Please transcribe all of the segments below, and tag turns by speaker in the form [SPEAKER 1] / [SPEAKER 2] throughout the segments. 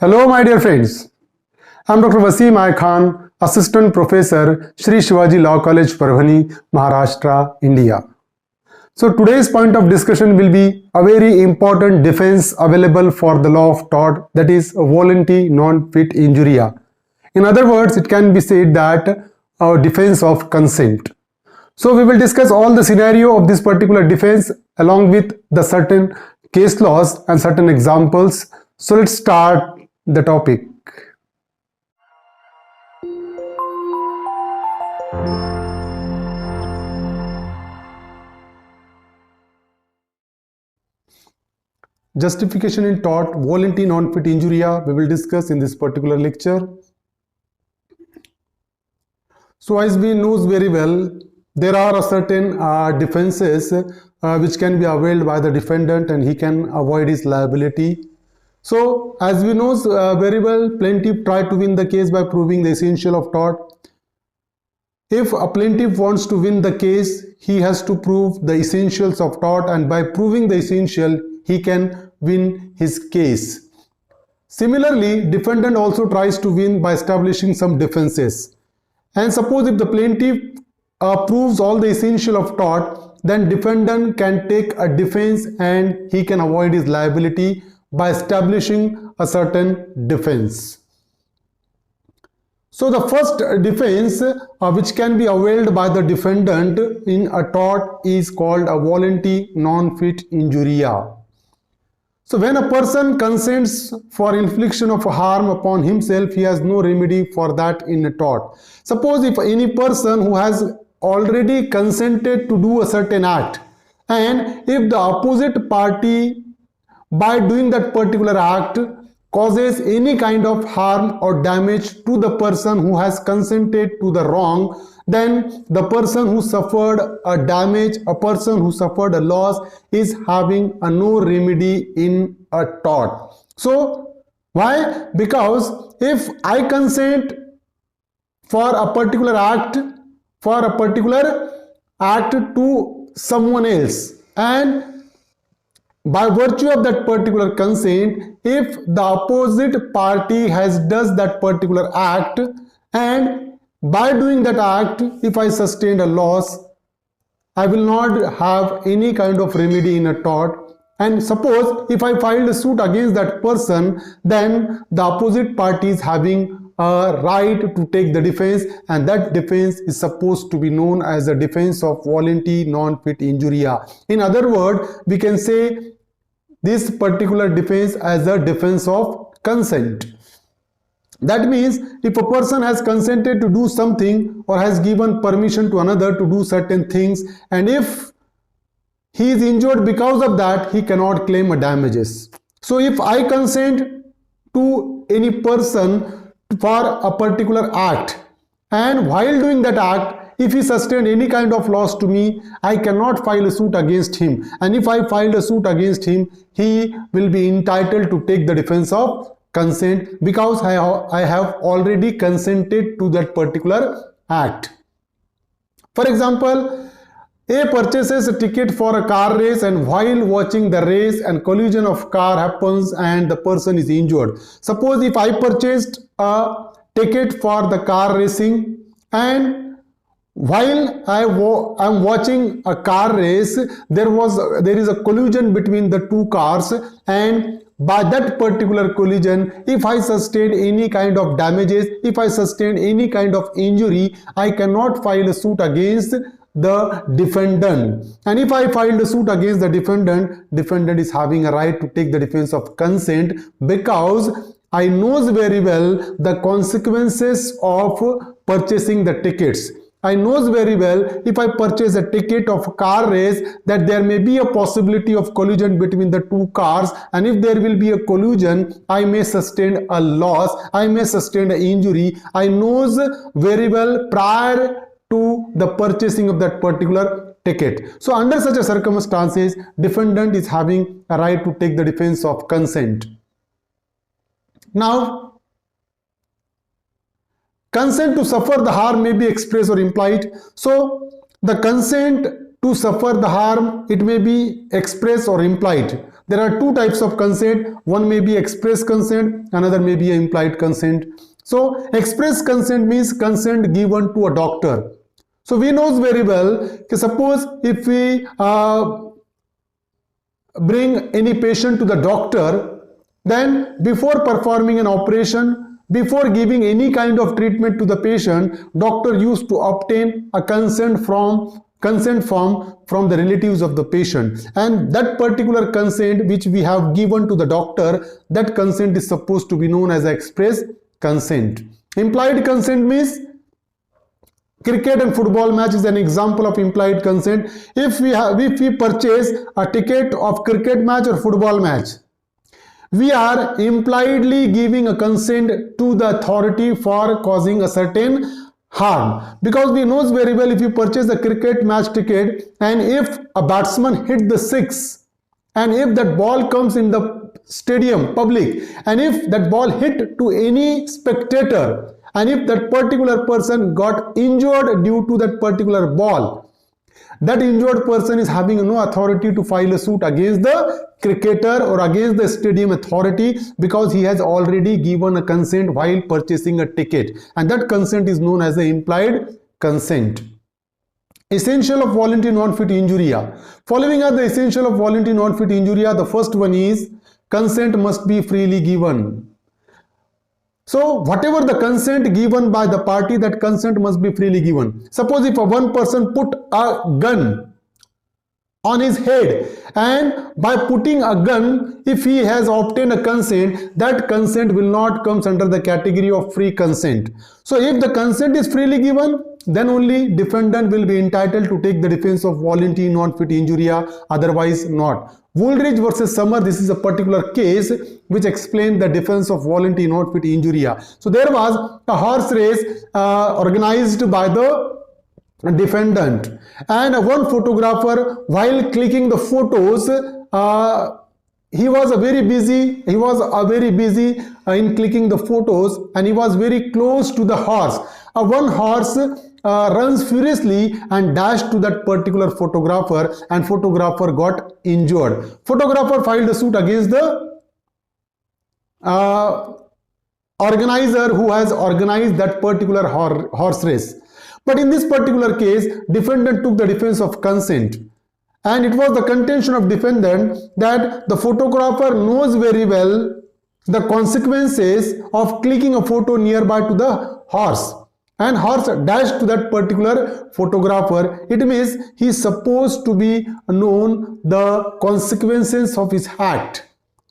[SPEAKER 1] Hello, my dear friends. I'm Dr. Wasim I Khan, Assistant Professor, Shri Shivaji Law College, Parbhani, Maharashtra, India. So today's point of discussion will be a very important defense available for the law of tort, that is voluntary non-fit injuria. In other words, it can be said that a defense of consent. So we will discuss all the scenario of this particular defense along with the certain case laws and certain examples. So let's start the topic. Justification in tort, voluntary non-fit injuria, we will discuss in this particular lecture. So as we know very well, there are certain defenses which can be availed by the defendant and he can avoid his liability. So as we know very well, plaintiff tried to win the case by proving the essential of tort. If a plaintiff wants to win the case, he has to prove the essentials of tort, and by proving the essential, he can win his case. Similarly, defendant also tries to win by establishing some defenses. And suppose if the plaintiff proves all the essential of tort, then defendant can take a defense and he can avoid his liability by establishing a certain defense. So the first defense which can be availed by the defendant in a tort is called a voluntary non-fit injuria. So when a person consents for infliction of harm upon himself, he has no remedy for that in a tort. Suppose if any person who has already consented to do a certain act, and if the opposite party by doing that particular act causes any kind of harm or damage to the person who has consented to the wrong, then the person who suffered a damage, a person who suffered a loss is having a no remedy in a tort. So why? Because if I consent for a particular act to someone else, and by virtue of that particular consent, if the opposite party does that particular act, and by doing that act, if I sustained a loss, I will not have any kind of remedy in a tort. And suppose if I filed a suit against that person, then the opposite party is having a right to take the defense, and that defense is supposed to be known as a defense of voluntary non-fit injuria. In other words, we can say this particular defense as a defense of consent. That means if a person has consented to do something or has given permission to another to do certain things, and if he is injured because of that, he cannot claim a damages. So if I consent to any person for a particular act, and while doing that act, if he sustained any kind of loss to me, I cannot file a suit against him. And if I filed a suit against him, he will be entitled to take the defense of consent because I have already consented to that particular act. For example, A purchases a ticket for a car race, and while watching the race, and collision of car happens and the person is injured. Suppose if I purchased a ticket for the car racing, and while I am watching a car race, there is a collision between the two cars, and by that particular collision, if I sustain any kind of damages, if I sustain any kind of injury, I cannot file a suit against the defendant. And if I filed a suit against the defendant is having a right to take the defense of consent, because I knows very well the consequences of purchasing the tickets. I knows very well if I purchase a ticket of a car race that there may be a possibility of collision between the two cars, and if there will be a collision, I may sustain a loss, I may sustain an injury. I knows very well prior to the purchasing of that particular ticket. So under such a circumstances, defendant is having a right to take the defense of consent. Now, consent to suffer the harm may be express or implied. So the consent to suffer the harm, it may be express or implied. There are two types of consent. One may be express consent, another may be implied consent. So express consent means consent given to a doctor. So we knows very well that suppose if we bring any patient to the doctor, then before performing an operation, before giving any kind of treatment to the patient, doctor used to obtain a consent form from the relatives of the patient, and that particular consent which we have given to the doctor, that consent is supposed to be known as express consent. Implied consent means cricket and football match is an example of implied consent. If we purchase a ticket of cricket match or football match, we are impliedly giving a consent to the authority for causing a certain harm, because we knows very well if you purchase a cricket match ticket and if a batsman hit the six and if that ball comes in the stadium public and if that ball hit to any spectator and if that particular person got injured due to that particular ball, that injured person is having no authority to file a suit against the cricketer or against the stadium authority, because he has already given a consent while purchasing a ticket, and that consent is known as the implied consent. Essential of voluntary non-fit injuria. Following are the essential of voluntary non-fit injuria. The first one is consent must be freely given. So whatever the consent given by the party, that consent must be freely given. Suppose if one person put a gun on his head, and by putting a gun, if he has obtained a consent, that consent will not come under the category of free consent. So if the consent is freely given, then only defendant will be entitled to take the defense of voluntary non-fit injuria, otherwise not. Woolridge versus Summer, this is a particular case which explained the defense of voluntary non-fit injuria. So there was a horse race organized by the defendant, and one photographer, while clicking the photos, he was very busy in clicking the photos, and he was very close to the horse. One horse runs furiously and dashed to that particular photographer, and photographer got injured. Photographer filed a suit against the organizer who has organized that particular horse race. But in this particular case, defendant took the defense of consent, and it was the contention of defendant that the photographer knows very well the consequences of clicking a photo nearby to the horse, and horse dashed to that particular photographer. It means he is supposed to be known the consequences of his act.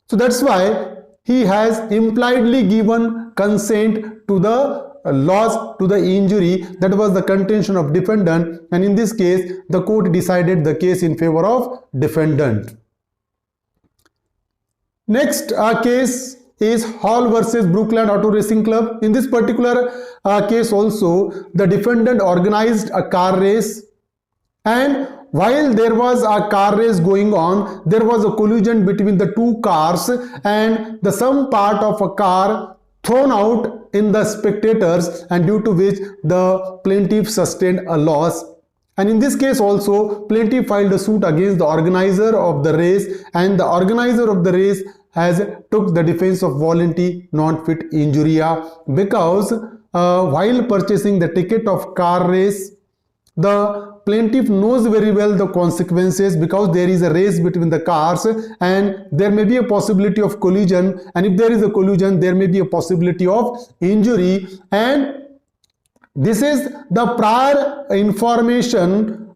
[SPEAKER 1] So that's why he has impliedly given consent to the loss, to the injury. That was the contention of defendant, and in this case the court decided the case in favor of defendant. Next case is Hall versus Brookland Auto Racing Club. In this particular case also, the defendant organized a car race, and while there was a car race going on, there was a collision between the two cars, and some part of a car thrown out in the spectators, and due to which the plaintiff sustained a loss. And in this case also, plaintiff filed a suit against the organizer of the race, and the organizer of the race has took the defense of voluntary non-fit injuria, because while purchasing the ticket of car race, the plaintiff knows very well the consequences, because there is a race between the cars and there may be a possibility of collision, and if there is a collision, there may be a possibility of injury, and this is the prior information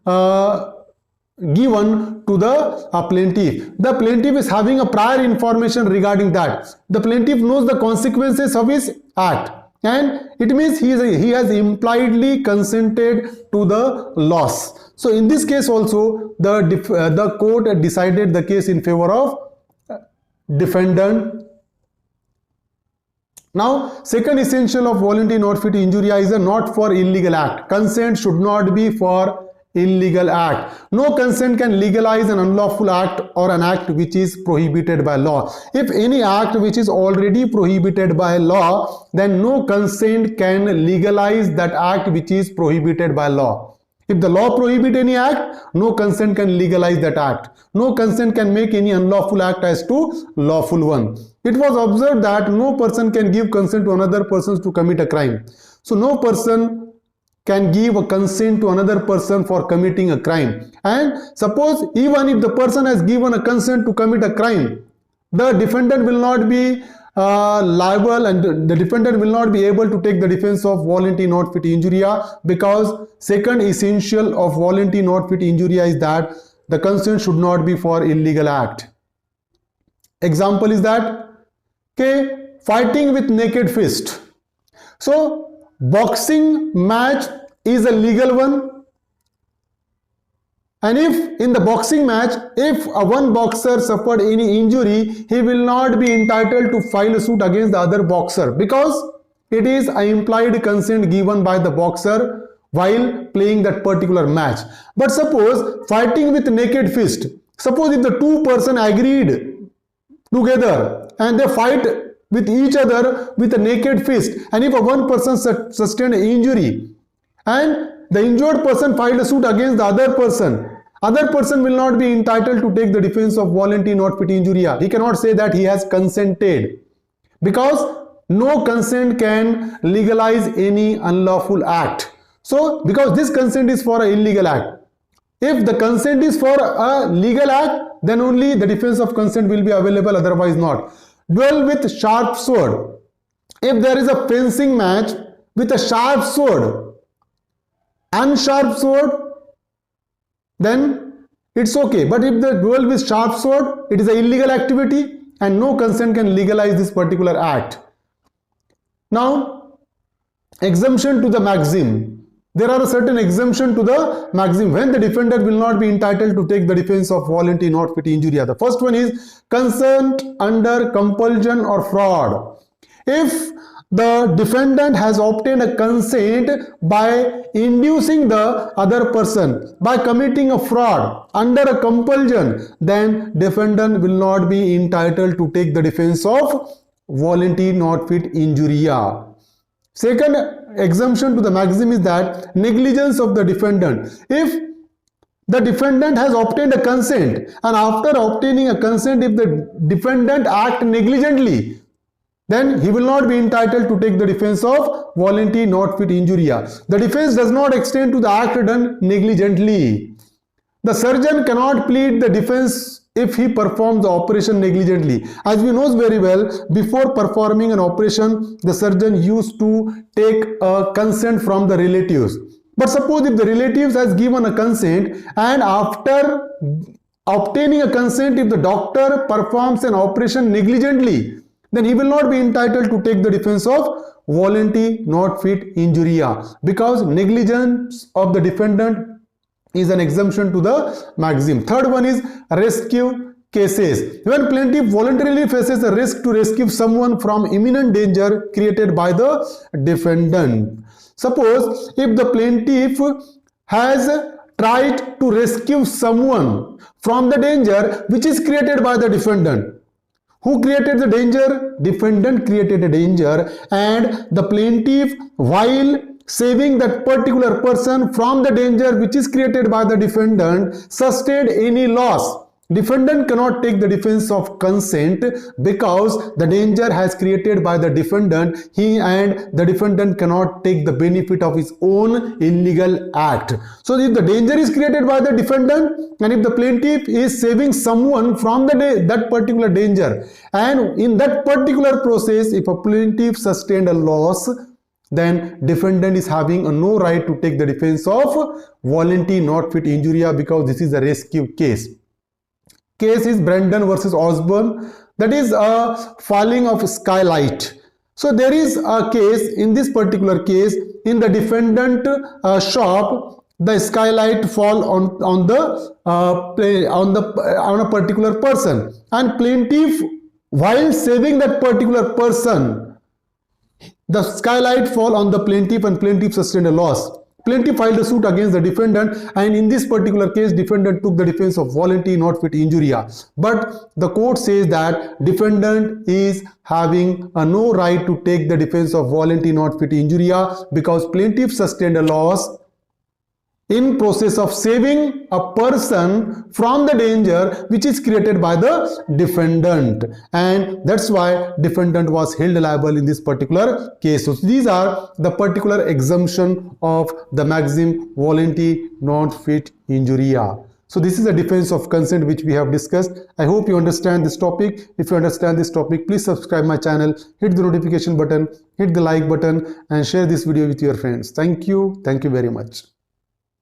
[SPEAKER 1] given to the plaintiff. The plaintiff is having a prior information regarding that. The plaintiff knows the consequences of his act, and it means he has impliedly consented to the loss. So in this case also, the court decided the case in favor of defendant. Now, second essential of voluntary non-fit injuria is a not for illegal act. Consent should not be for illegal act. No consent can legalize an unlawful act or an act which is prohibited by law. If any act which is already prohibited by law, then no consent can legalize that act which is prohibited by law. If the law prohibit any act, no consent can legalize that act. No consent can make any unlawful act as to lawful one. It was observed that no person can give consent to another person to commit a crime. So no person can give a consent to another person for committing a crime. And suppose even if the person has given a consent to commit a crime, the defendant will not be liable, and the defendant will not be able to take the defense of voluntary not fit injuria, because second essential of voluntary not fit injuria is that the consent should not be for illegal act. Example is that, okay, fighting with naked fist. So boxing match is a legal one, and if in the boxing match, if one boxer suffered any injury, he will not be entitled to file a suit against the other boxer, because it is an implied consent given by the boxer while playing that particular match. But suppose fighting with naked fist, suppose if the two persons agreed together and they fight with each other with a naked fist, and if one person sustained an injury and the injured person filed a suit against the other person will not be entitled to take the defense of voluntary not fit injuria. He cannot say that he has consented, because no consent can legalize any unlawful act. So because this consent is for an illegal act, if the consent is for a legal act, then only the defense of consent will be available, otherwise not. Duel with sharp sword. If there is a fencing match with a sharp sword and sharp sword, then it's okay. But if the duel with sharp sword, it is an illegal activity and no consent can legalize this particular act. Now, exemption to the maxim. There are a certain exemption to the maxim when the defendant will not be entitled to take the defense of voluntary not fit injuria. The first one is consent under compulsion or fraud. If the defendant has obtained a consent by inducing the other person, by committing a fraud under a compulsion, then defendant will not be entitled to take the defense of voluntary not fit injuria. Second exemption to the maxim is that negligence of the defendant. If the defendant has obtained a consent, and after obtaining a consent, if the defendant act negligently, then he will not be entitled to take the defense of voluntary not fit injuria. The defense does not extend to the act done negligently. The surgeon cannot plead the defense if he performs the operation negligently. As we know very well, before performing an operation, the surgeon used to take a consent from the relatives. But suppose if the relatives has given a consent, and after obtaining a consent, if the doctor performs an operation negligently, then he will not be entitled to take the defense of voluntary not fit injuria, because negligence of the defendant is an exemption to the maxim. Third one is rescue cases. When plaintiff voluntarily faces a risk to rescue someone from imminent danger created by the defendant. Suppose if the plaintiff has tried to rescue someone from the danger which is created by the defendant. Who created the danger? Defendant created a danger, and the plaintiff, while saving that particular person from the danger which is created by the defendant, sustained any loss. Defendant cannot take the defense of consent because the danger has created by the defendant. He and the defendant cannot take the benefit of his own illegal act. So if the danger is created by the defendant, and if the plaintiff is saving someone from that particular danger, and in that particular process, if a plaintiff sustained a loss, then defendant is having no right to take the defense of voluntary not fit injuria, because this is a rescue case. Case is Brandon versus Osborne, that is a falling of skylight. So there is a case, in this particular case, in the defendant shop, the skylight fall on a particular person, and plaintiff, while saving that particular person, the skylight fall on the plaintiff and plaintiff sustained a loss. Plaintiff filed a suit against the defendant, and in this particular case, defendant took the defense of voluntary not fit injuria. But the court says that defendant is having no right to take the defense of voluntary not fit injuria, because plaintiff sustained a loss in process of saving a person from the danger which is created by the defendant, and that's why defendant was held liable in this particular case. So these are the particular exemption of the maxim volenti non fit injuria. So this is a defense of consent which we have discussed. I hope you understand this topic. If you understand this topic, please subscribe my channel, hit the notification button, hit the like button, and share this video with your friends. Thank you very much.